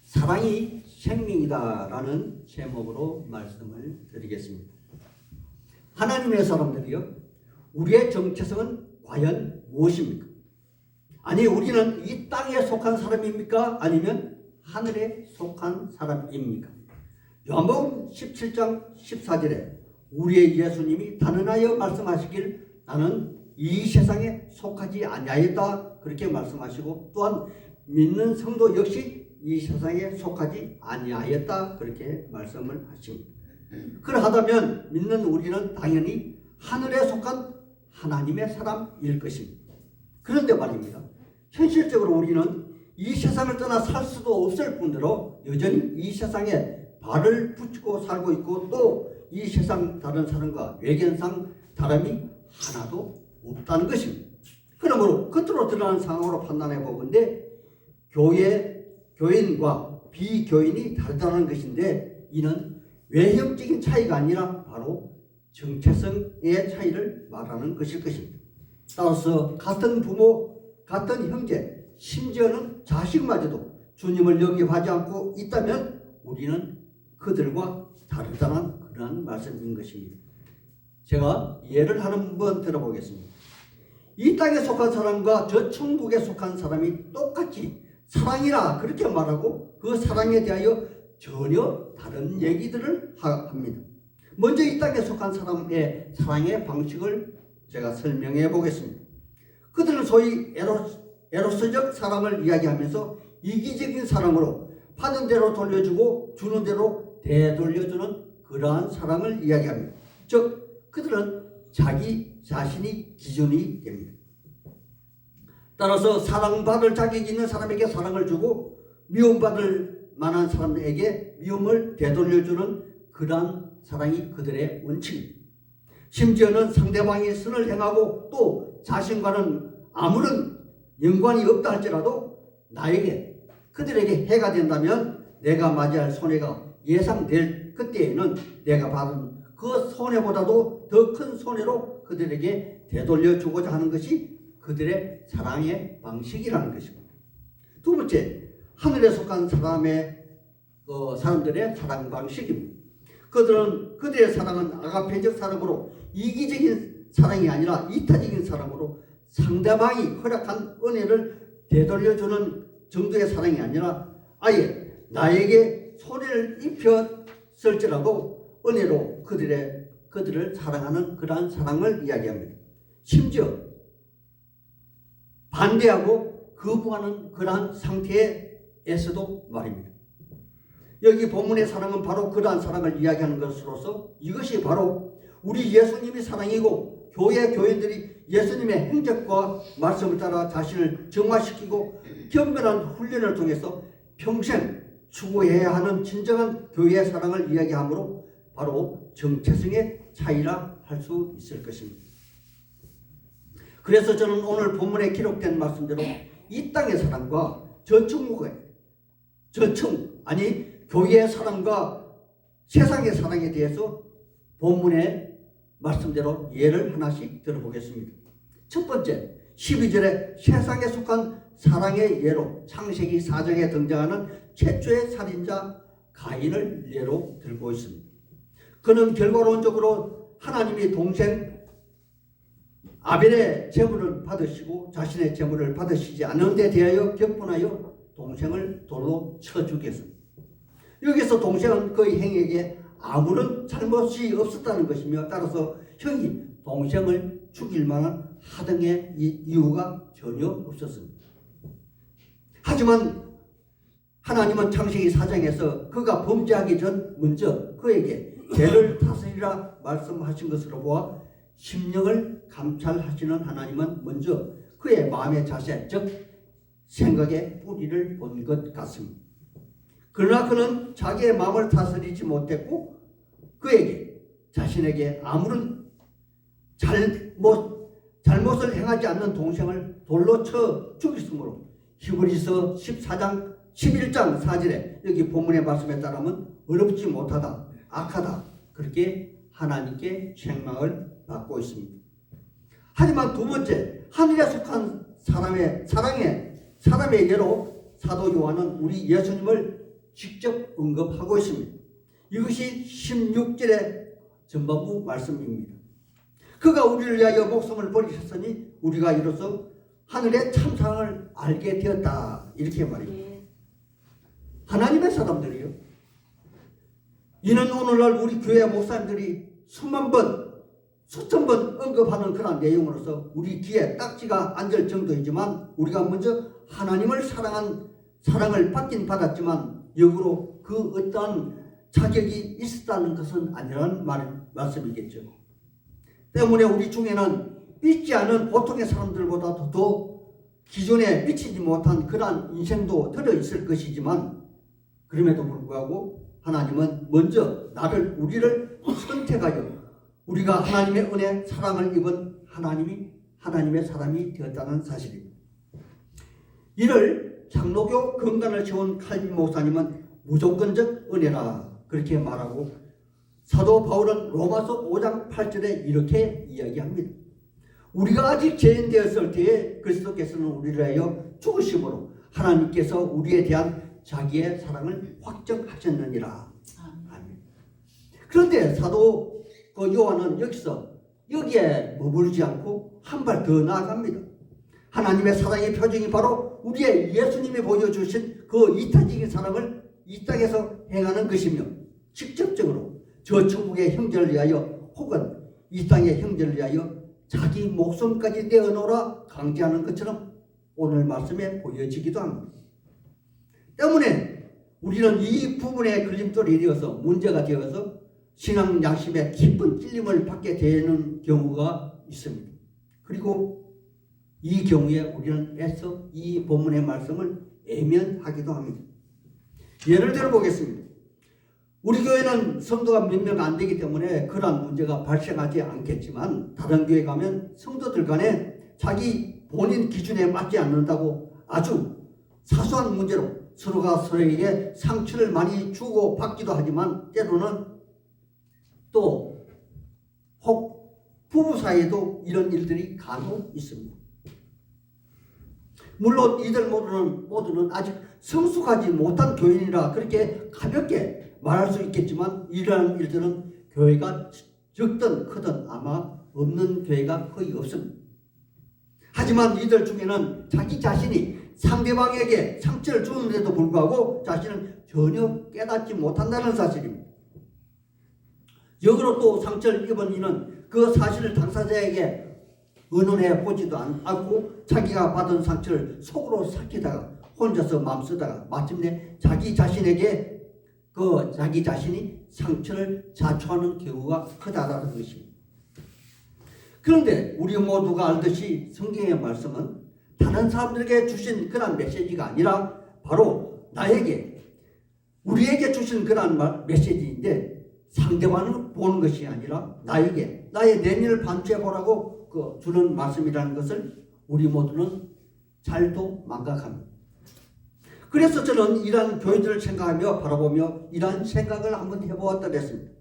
사랑이 생명이다라는 제목으로 말씀을 드리겠습니다. 하나님의 사람들이요, 우리의 정체성은 과연 무엇입니까? 아니, 우리는 이 땅에 속한 사람입니까? 아니면 하늘에 속한 사람입니까? 요한복음 17장 14절에 우리의 예수님이 단언하여 말씀하시길 나는 이 세상에 속하지 아니하였다 그렇게 말씀하시고, 또한 믿는 성도 역시 이 세상에 속하지 아니하였다 그렇게 말씀을 하십니다. 그러하다면 믿는 우리는 당연히 하늘에 속한 하나님의 사람일 것입니다. 그런데 말입니다, 현실적으로 우리는 이 세상을 떠나 살 수도 없을 뿐더러 여전히 이 세상에 발을 붙이고 살고 있고, 또 이 세상 다른 사람과 외견상 다름이 하나도 없다는 것입니다. 그러므로 겉으로 드러나는 상황으로 판단해 보건대 교인과 비교인이 다르다는 것인데, 이는 외형적인 차이가 아니라 바로 정체성의 차이를 말하는 것일 것입니다. 따라서 같은 부모, 같은 형제, 심지어는 자식마저도 주님을 영접하지 않고 있다면 우리는 그들과 다르다는 그런 말씀인 것입니다. 제가 예를 한번 들어보겠습니다. 이 땅에 속한 사람과 저 천국에 속한 사람이 똑같이 사랑이라 그렇게 말하고 그 사랑에 대하여 전혀 다른 얘기들을 합니다. 먼저 이 땅에 속한 사람의 사랑의 방식을 제가 설명해 보겠습니다. 그들은 소위 에로스적 사랑을 이야기하면서 이기적인 사랑으로 받은 대로 돌려주고 주는 대로 되돌려주는 그러한 사랑을 이야기합니다. 즉 그들은 자기 자신이 기준이 됩니다. 따라서 사랑받을 자격이 있는 사람에게 사랑을 주고 미움받을 만한 사람에게 미움을 되돌려주는 그러한 사랑이 그들의 원칙입니다. 심지어는 상대방이 선을 행하고 또 자신과는 아무런 연관이 없다 할지라도 나에게 그들에게 해가 된다면 내가 맞이할 손해가 예상될 그때에는 내가 받은 그 손해보다도 더 큰 손해로 그들에게 되돌려 주고자 하는 것이 그들의 사랑의 방식이라는 것입니다. 두 번째, 하늘에 속한 사람들의 사랑 방식입니다. 그들의 사랑은 아가페적 사랑으로 이기적인 사랑이 아니라 이타적인 사랑으로 상대방이 허락한 은혜를 되돌려주는 정도의 사랑이 아니라 아예 나에게 손해를 입혔을지라도 은혜로 그들을 사랑하는 그러한 사랑을 이야기합니다. 심지어 반대하고 거부하는 그러한 상태에서도 말입니다. 여기 본문의 사랑은 바로 그러한 사랑을 이야기하는 것으로서 이것이 바로 우리 예수님이 사랑이고 교회 교인들이 예수님의 행적과 말씀을 따라 자신을 정화시키고 겸손한 훈련을 통해서 평생 추구해야 하는 진정한 교회의 사랑을 이야기하므로 바로 정체성의 차이라 할 수 있을 것입니다. 그래서 저는 오늘 본문에 기록된 말씀대로 이 땅의 사랑과 교회의 사랑과 세상의 사랑에 대해서 본문의 말씀대로 예를 하나씩 들어보겠습니다. 첫 번째, 12절에 세상에 속한 사랑의 예로 창세기 4장에 등장하는 최초의 살인자 가인을 예로 들고 있습니다. 그는 결과론적으로 하나님이 동생 아벨의 제물을 받으시고 자신의 제물을 받으시지 않은 데 대하여 격분하여 동생을 돌로 쳐 죽였습니다. 여기서 동생은 그의 행위에 아무런 잘못이 없었다는 것이며, 따라서 형이 동생을 죽일 만한 하등의 이유가 전혀 없었습니다. 하지만 하나님은 창세기 4장에서 그가 범죄하기 전 먼저 그에게 죄를 다스리라 말씀하신 것으로 보아 심령을 감찰하시는 하나님은 먼저 그의 마음의 자세, 즉 생각의 뿌리를 본 것 같습니다. 그러나 그는 자기의 마음을 다스리지 못했고 자신에게 아무런 잘못을 행하지 않는 동생을 돌로 쳐 죽였으므로 히브리서 11장 4절에 여기 본문의 말씀에 따르면 어렵지 못하다, 악하다 그렇게 하나님께 책망을 받고 있습니다. 하지만 두 번째, 하늘에 속한 사람의 예로 사도 요한은 우리 예수님을 직접 언급하고 있습니다. 이것이 16절의 전반부 말씀입니다. 그가 우리를 위하여 목숨을 버리셨으니 우리가 이로써 하늘의 참상을 알게 되었다. 이렇게 말입니다. 하나님의 사람들이요. 이는 오늘날 우리 교회 목사님들이 수만 번, 수천 번 언급하는 그런 내용으로서 우리 귀에 딱지가 앉을 정도이지만 우리가 먼저 하나님을 사랑을 받긴 받았지만 역으로 그 어떠한 자격이 있었다는 것은 아니라는 말씀이겠죠. 때문에 우리 중에는 믿지 않은 보통의 사람들보다 더 기존에 미치지 못한 그러한 인생도 들어있을 것이지만 그럼에도 불구하고 하나님은 먼저 우리를 선택하여 우리가 하나님의 은혜, 사랑을 입은 하나님의 사람이 되었다는 사실입니다. 이를 장로교 근간을 세운 칼빈 목사님은 무조건적 은혜라 그렇게 말하고 사도 바울은 로마서 5장 8절에 이렇게 이야기합니다. 우리가 아직 죄인 되었을 때에 그리스도께서는 우리를 위하여 죽으심으로 하나님께서 우리에 대한 자기의 사랑을 확정하셨느니라. 아멘. 그런데 사도 요한은 여기에 머물지 않고 한 발 더 나아갑니다. 하나님의 사랑의 표징이 바로 우리의 예수님이 보여주신 그 이타적인 사랑을 이 땅에서 행하는 것이며 직접적으로 저 천국의 형제를 위하여 혹은 이 땅의 형제를 위하여 자기 목숨까지 내어놓으라 강제하는 것처럼 오늘 말씀에 보여지기도 합니다. 때문에 우리는 이 부분에 걸림돌이 되어서 문제가 되어서 신앙 양심에 깊은 찔림을 받게 되는 경우가 있습니다. 그리고 이 경우에 우리는 애써 이 본문의 말씀을 외면하기도 합니다. 예를 들어 보겠습니다. 우리 교회는 성도가 몇 명 안 되기 때문에 그러한 문제가 발생하지 않겠지만 다른 교회 가면 성도들 간에 자기 본인 기준에 맞지 않는다고 아주 사소한 문제로 서로가 서로에게 상처를 많이 주고 받기도 하지만 때로는 또 혹 부부 사이에도 이런 일들이 간혹 있습니다. 물론 이들 모두는 아직 성숙하지 못한 교인이라 그렇게 가볍게 말할 수 있겠지만 이러한 일들은 교회가 적든 크든 아마 없는 교회가 거의 없습니다. 하지만 이들 중에는 자기 자신이 상대방에게 상처를 주는데도 불구하고 자신은 전혀 깨닫지 못한다는 사실입니다. 역으로 또 상처를 입은 이는 그 사실을 당사자에게 의논해 보지도 않고 자기가 받은 상처를 속으로 삭히다가 혼자서 마음쓰다가 마침내 자기 자신에게 자기 자신이 상처를 자초하는 경우가 크다라는 것입니다. 그런데 우리 모두가 알듯이 성경의 말씀은 다른 사람들에게 주신 그런 메시지가 아니라 바로 우리에게 주신 그런 메시지인데 상대방을 보는 것이 아니라 나의 내면을 반추해 보라고 주는 말씀이라는 것을 우리 모두는 잘도 망각합니다. 그래서 저는 이러한 교회들을 생각하며 바라보며 이러한 생각을 한번 해보았다 그랬습니다.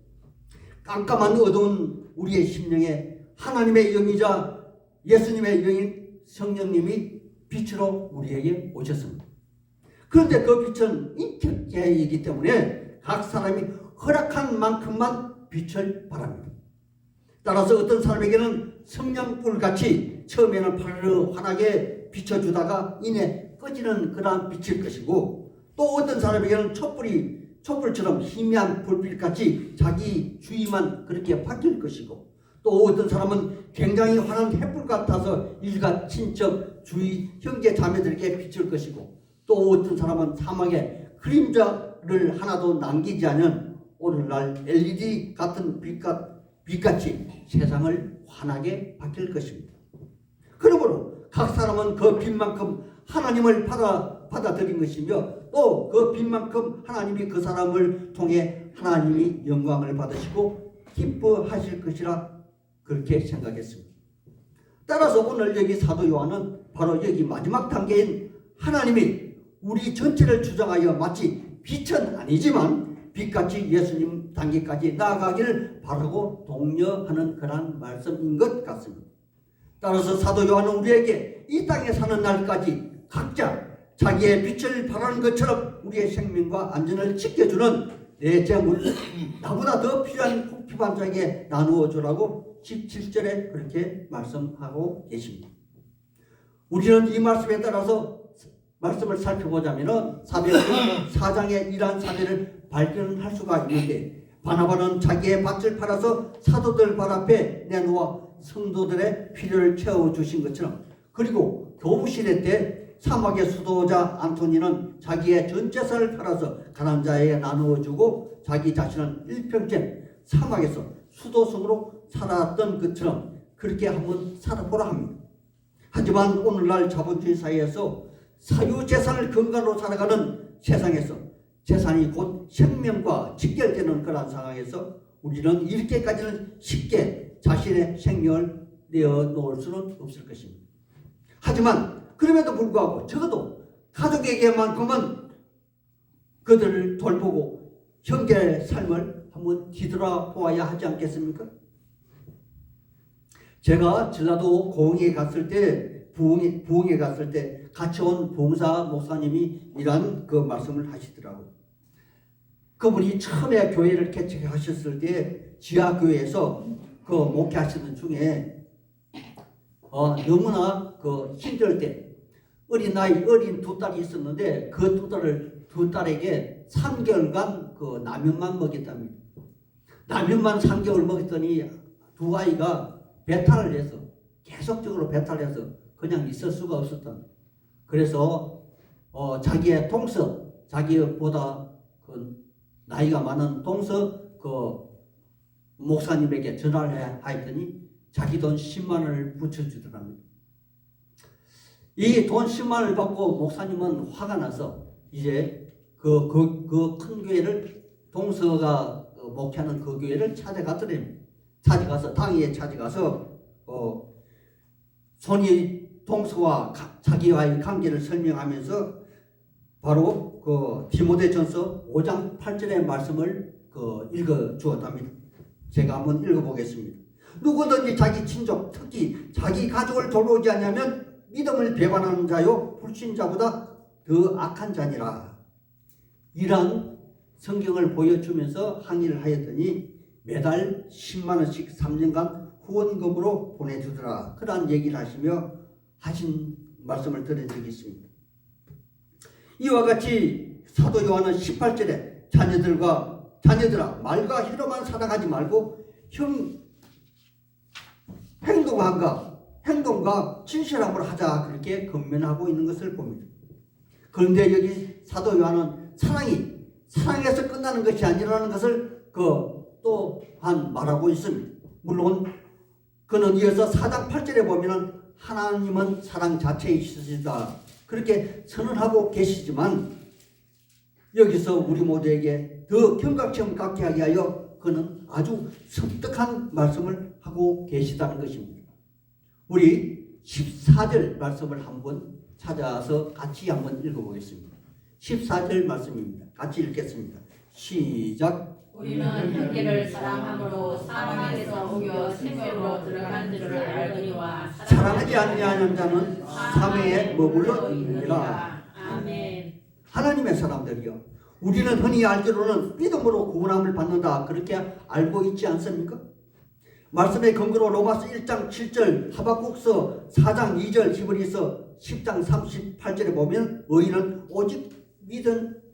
깜깜한 어두운 우리의 심령에 하나님의 영이자 예수님의 영인 성령님이 빛으로 우리에게 오셨습니다. 그런데 그 빛은 인격체이기 때문에 각 사람이 허락한 만큼만 빛을 바랍니다. 따라서 어떤 사람에게는 성냥불같이 처음에는 환하게 비춰주다가 이내 꺼지는 그러한 빛일 것이고 또 어떤 사람에게는 촛불처럼 희미한 불빛같이 자기 주위만 그렇게 바뀔 것이고 또 어떤 사람은 굉장히 환한 햇불 같아서 일가 친척 주위 형제 자매들에게 비칠 것이고 또 어떤 사람은 사막에 그림자를 하나도 남기지 않은 오늘날 LED 같은 빛같이 세상을 환하게 바뀔 것입니다. 그러므로 각 사람은 그 빛만큼 하나님을 받아들인 것이며 또 그 빛만큼 하나님이 그 사람을 통해 하나님이 영광을 받으시고 기뻐하실 것이라 그렇게 생각했습니다. 따라서 오늘 여기 사도 요한은 바로 여기 마지막 단계인 하나님이 우리 전체를 주장하여 마치 빛은 아니지만 빛같이 예수님 단계까지 나아가기를 바라고 독려하는 그런 말씀인 것 같습니다. 따라서 사도 요한은 우리에게 이 땅에 사는 날까지 각자 자기의 빛을 발하는 것처럼 우리의 생명과 안전을 지켜주는 내 재물, 나보다 더 필요한 피반자에게 나누어 주라고 17절에 그렇게 말씀하고 계십니다. 우리는 이 말씀에 따라서 말씀을 살펴보자면 사도행전 4장의 이러한 사례를 발견할 수가 있는데, 바나바는 자기의 밭을 팔아서 사도들 발 앞에 내놓아 성도들의 필요를 채워주신 것처럼, 그리고 교부시대 때 사막의 수도자 안토니는 자기의 전 재산을 팔아서 가난한 자에게 나누어주고 자기 자신은 일평생 사막에서 수도성으로 살았던 것처럼 그렇게 한번 살아보라 합니다. 하지만 오늘날 자본주의 사회에서 사유재산을 근간으로 살아가는 세상에서 재산이 곧 생명과 직결되는 그런 상황에서 우리는 이렇게까지는 쉽게 자신의 생명을 내어놓을 수는 없을 것입니다. 하지만 그럼에도 불구하고 적어도 가족에게만큼은 그들을 돌보고 형제의 삶을 한번 뒤돌아보아야 하지 않겠습니까? 제가 전라도 고흥에 갔을 때, 부흥에 갔을 때 같이 온 봉사 목사님이 이런 그 말씀을 하시더라고요. 그분이 처음에 교회를 개척하셨을 때 지하교회에서 그 목회하시는 중에 너무나 그 힘들 때 어린 두 딸이 있었는데 그 두 딸에게 3개월간 그 라면만 먹였답니다. 라면만 3개월 먹였더니 두 아이가 배탈을 해서 계속적으로 배탈해서 그냥 있을 수가 없었다. 그래서 자기의 동서, 자기보다 그 나이가 많은 동서 그 목사님에게 전화를 하였더니 자기 돈 10만 원을 붙여주더랍니다. 이 돈 10만 원을 받고 목사님은 화가 나서 이제 그 큰 교회를 동서가 목회하는 그 교회를 찾아갔더랍니다. 찾아가서 당일에 찾아가서 손이 동서와 자기와의 관계를 설명하면서 바로 그 디모데전서 5장 8절의 말씀을 읽어 주었답니다. 제가 한번 읽어보겠습니다. 누구든지 자기 친족, 특히 자기 가족을 돌보지 않으면 믿음을 배반하는 자요 불신자보다 더 악한 자니라. 이러한 성경을 보여주면서 항의를 하였더니 매달 10만 원씩 3년간 후원금으로 보내주더라. 그러한 얘기를 하신 말씀을 들은 적이 있습니다. 이와 같이 사도 요한은 18절에 자녀들아 말과 혀로만 살아가지 말고 행동과 진실함으로 하자, 그렇게 권면하고 있는 것을 봅니다. 그런데 여기 사도 요한은 사랑에서 끝나는 것이 아니라는 것을 또한 말하고 있습니다. 물론 그는 이어서 4장 8절에 보면은 하나님은 사랑 자체이시다 그렇게 선언하고 계시지만, 여기서 우리 모두에게 더 경각심 갖게 하게 하여 그는 아주 섬뜩한 말씀을 하고 계시다는 것입니다. 우리 14절 말씀을 한번 찾아서 같이 한번 읽어보겠습니다. 14절 말씀입니다. 같이 읽겠습니다. 시작. 우리는 형제를 사랑함으로 사망에서 옮겨 생명으로 들어간 줄을 알거니와 사랑하지 아니하는 자는 사망에 머물러 있느니라. 아멘. 하나님의 사람들이요, 우리는 흔히 알기로는 믿음으로 구원함을 받는다 그렇게 알고 있지 않습니까? 말씀의 근거로 로마서 1장 7절, 하박국서 4장 2절, 히브리서 10장 38절에 보면 의인은 오직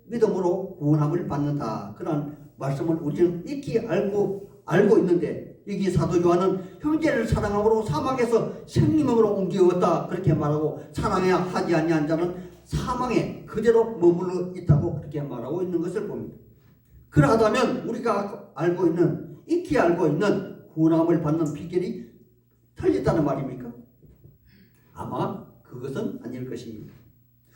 믿음으로 구원함을 받는다. 그런 말씀을 우리는 익히 알고 있는데, 여기 사도 요한은 형제를 사랑함으로 사망에서 생명으로 옮기었다 그렇게 말하고, 사랑해야 하지 아니한 자는 사망에 그대로 머물러 있다고 그렇게 말하고 있는 것을 봅니다. 그러하다면 우리가 익히 알고 있는 구원함을 받는 비결이 틀렸다는 말입니까? 아마 그것은 아닐 것입니다.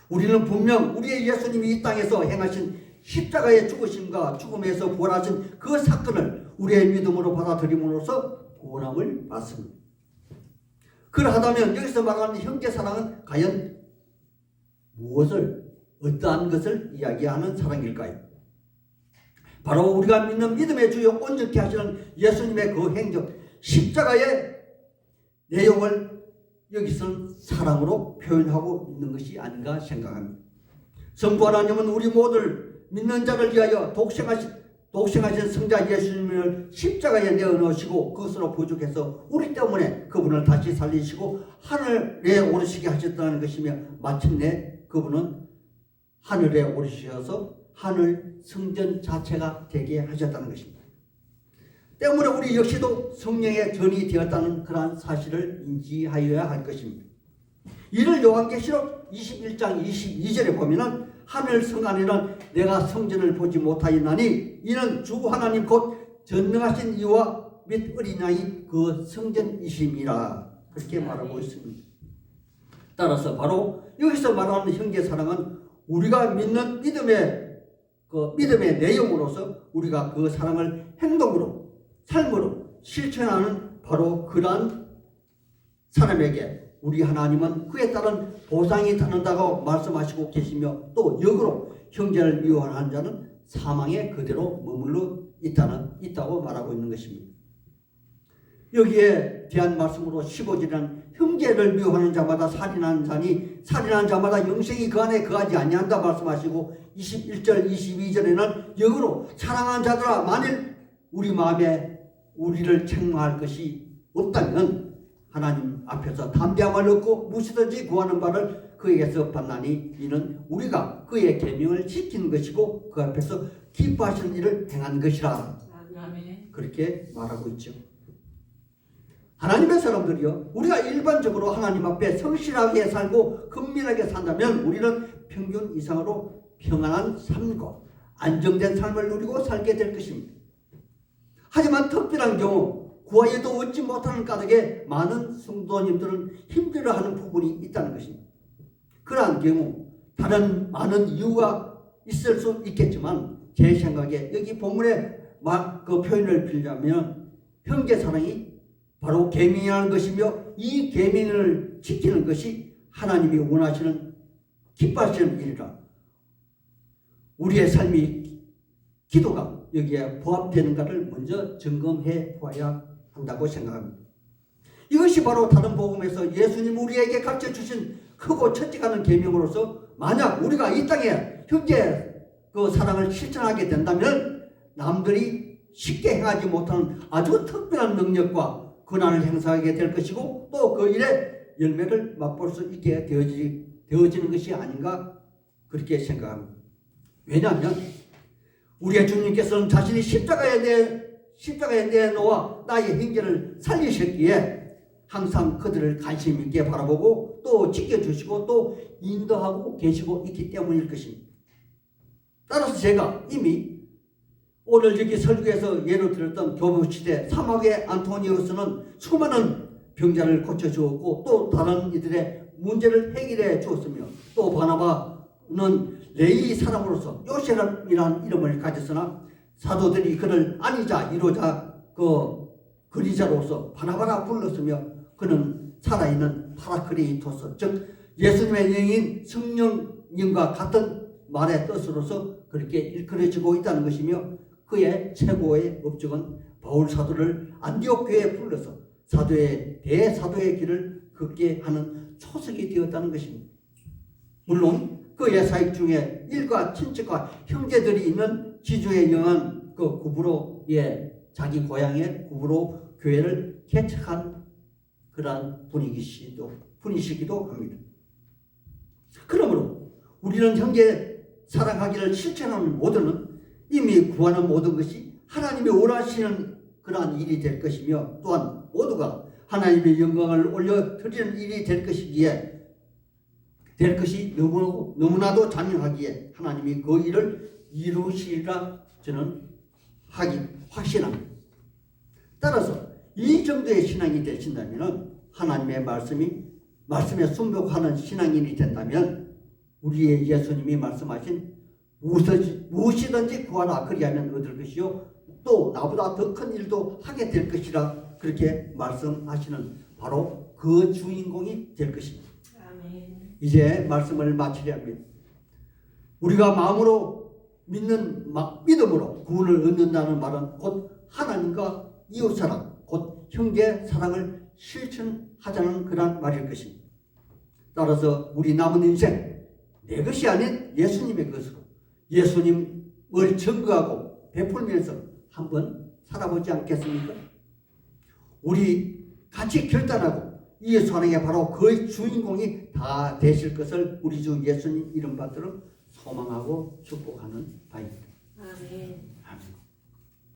우리는 분명 우리의 예수님이 이 땅에서 행하신 십자가의 죽으심과 죽음에서 부활하신 그 사건을 우리의 믿음으로 받아들임으로써 구원함을 받습니다. 그러하다면 여기서 말하는 형제 사랑은 과연 어떠한 것을 이야기하는 사랑일까요? 바로 우리가 믿는 믿음의 주요 온전케 하시는 예수님의 그 행적, 십자가의 내용을 여기서는 사랑으로 표현하고 있는 것이 아닌가 생각합니다. 성부 하나님은 우리 모두를 믿는 자를 위하여 독생하신 성자 예수님을 십자가에 내어놓으시고 그것으로 부족해서 우리 때문에 그분을 다시 살리시고 하늘에 오르시게 하셨다는 것이며 마침내 그분은 하늘에 오르셔서 하늘 성전 자체가 되게 하셨다는 것입니다. 때문에 우리 역시도 성령의 전이 되었다는 그러한 사실을 인지하여야 할 것입니다. 이를 요한계시록 21장 22절에 보면은 하늘 성 안에는 내가 성전을 보지 못하였나니 이는 주 하나님 곧 전능하신 이와 및 어린 양이 그 성전이심이라 그렇게 말하고 있습니다. 따라서 바로 여기서 말하는 형제 사랑은 우리가 믿는 믿음의 내용으로서 우리가 그 사랑을 행동으로 삶으로 실천하는 바로 그러한 사람에게 우리 하나님은 그에 따른 보상이 따른다고 말씀하시고 계시며 또 역으로 형제를 미워하는 자는 사망에 그대로 머물러 있다고 말하고 있는 것입니다. 여기에 대한 말씀으로 15절에는 형제를 미워하는 자마다 살인하는 자니 살인하는 자마다 영생이 그 안에 거하지 아니한다 말씀하시고 21절 22절에는 역으로 사랑하는 자들아 만일 우리 마음에 우리를 책망할 것이 없다면 하나님 앞에서 담대함을 얻고 무엇이든지 구하는 바를 그에게서 받나니 이는 우리가 그의 계명을 지키는 것이고 그 앞에서 기뻐하시는 일을 행한 것이라. 아멘. 그렇게 말하고 있죠. 하나님의 사람들이요, 우리가 일반적으로 하나님 앞에 성실하게 살고 근면하게 산다면 우리는 평균 이상으로 평안한 삶과 안정된 삶을 누리고 살게 될 것입니다. 하지만 특별한 경우 구하여도 얻지 못하는 까닭에 많은 성도님들은 힘들어하는 부분이 있다는 것입니다. 그러한 경우 다른 많은 이유가 있을 수 있겠지만 제 생각에 여기 본문의 그 표현을 빌자면 형제 사랑이 바로 계명이라는 것이며 이 계명을 지키는 것이 하나님이 원하시는 기뻐하시는 일이라 우리의 삶이 기도가 여기에 부합되는가를 먼저 점검해 보아야 한다고 생각합니다. 이것이 바로 다른 복음에서 예수님 우리에게 가르쳐 주신 크고 철저한 계명으로서 만약 우리가 이 땅에 형제 그 사랑을 실천하게 된다면 남들이 쉽게 행하지 못하는 아주 특별한 능력과 권한을 행사하게 될 것이고 또 그 일의 열매를 맛볼 수 있게 되어지는 것이 아닌가 그렇게 생각합니다. 왜냐하면 우리의 주님께서는 자신이 십자가에 내놓아 나의 형제를 살리셨기에 항상 그들을 관심 있게 바라보고 또 지켜주시고 또 인도하고 계시고 있기 때문일 것입니다. 따라서 제가 이미 오늘 여기 설교에서 예로 들었던 교부시대 사막의 안토니우스는 수많은 병자를 고쳐주었고 또 다른 이들의 문제를 해결해 주었으며 또 바나바는 레위 사람으로서 요셉이라는 이름을 가졌으나 사도들이 그를 아니자 이로자 그리자로서 바나바라 불렀으며 그는 살아있는 파라크리토스 즉 예수님의 영인 성령님과 같은 말의 뜻으로서 그렇게 일컬어지고 있다는 것이며 그의 최고의 업적은 바울 사도를 안디옥 교회에 불러서 대사도의 길을 걷게 하는 초석이 되었다는 것입니다. 물론 그의 사역 중에 일가 친척과 형제들이 있는 지주에 영한 그 구브로 자기 고향의 구브로 교회를 개척한 그러한 분이시기도 합니다. 그러므로 우리는 형제 사랑하기를 실천하는 모두는 이미 구하는 모든 것이 하나님이 원하시는 그러한 일이 될 것이며 또한 모두가 하나님의 영광을 올려드리는 일이 될 것이 너무나도 자명하기에 하나님이 그 일을 이루시리라 저는 확신합니다. 따라서 이 정도의 신앙이 되신다면 하나님의 말씀에 순복하는 신앙인이 된다면 우리의 예수님이 말씀하신 무엇이든지 구하라 그리하면 얻을 것이요 또 나보다 더 큰 일도 하게 될 것이라 그렇게 말씀하시는 바로 그 주인공이 될 것입니다. 아멘. 이제 말씀을 마치려 합니다. 우리가 마음으로 믿음으로 구원을 얻는다는 말은 곧 하나님과 이웃사랑 곧 형제 사랑을 실천하자는 그런 말일 것입니다. 따라서 우리 남은 인생 내 것이 아닌 예수님의 것으로 예수님을 증거하고 베풀면서 한번 살아보지 않겠습니까? 우리 같이 결단하고 이 선행에 바로 그 주인공이 다 되실 것을 우리 주 예수님 이름 받들어 소망하고 축복하는 바입니다. 아멘. 아멘.